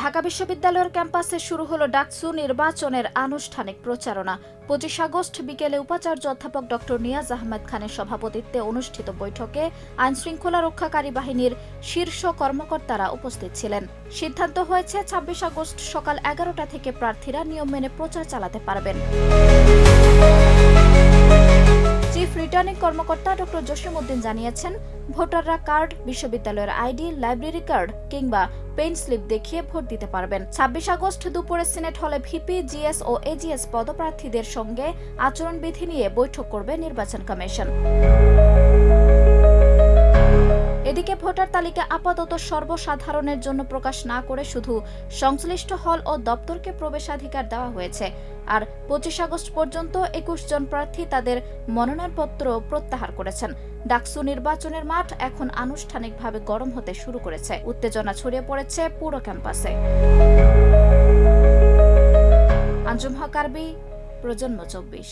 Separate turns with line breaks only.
ঢাকা বিশ্ববিদ্যালয়ের ক্যাম্পাসে শুরু হলো ডাকসু নির্বাচনের আনুষ্ঠানিক প্রচারণা। 25 আগস্ট বিকেলে উপাচার্য অধ্যাপক ডক্টর নিয়াজ আহমেদ খানের সভাপতিত্বে অনুষ্ঠিত বৈঠকে আইনশৃঙ্খলা রক্ষাকারী বাহিনীর শীর্ষ কর্মকর্তারা উপস্থিত ছিলেন। সিদ্ধান্ত হয়েছে 26 আগস্ট সকাল 11টা থেকে প্রার্থীরা নিয়ম মেনে প্রচার চালাতে পারবেন। চিফ রিটার্নিং কর্মকর্তা ডক্টর জসিমউদ্দিন জানিয়েছেন, ভোটাররা কার্ড, বিশ্ববিদ্যালয়ের আইডি, লাইব্রেরি কার্ড কিংবা পেন স্লিপ দেখিয়ে ভোট দিতে পারবেন। 26 আগস্ট দুপুরে সিনেট হলে ভিপি, জিএস ও এজিএস পদপ্রার্থীদের সঙ্গে আচরণবিধি নিয়ে বৈঠক করবে নির্বাচন কমিশন। এদিকে ভোটার তালিকা আপাতত সর্বসাধারণের জন্য প্রকাশ না করে শুধু সংশ্লিষ্ট হল ও দপ্তরকে প্রবেশাধিকার দেওয়া হয়েছে। আর 25 আগস্ট পর্যন্ত 21 জন প্রার্থী তাদের মনোনয়নপত্র প্রত্যাহার করেছেন। ডাকসু নির্বাচনের মাঠ এখন আনুষ্ঠানিকভাবে গরম হতে শুরু করেছে। উত্তেজনা ছড়িয়ে পড়েছে পুরো ক্যাম্পাসে। আঞ্জুম হক আরবি, প্রজন্ম 24।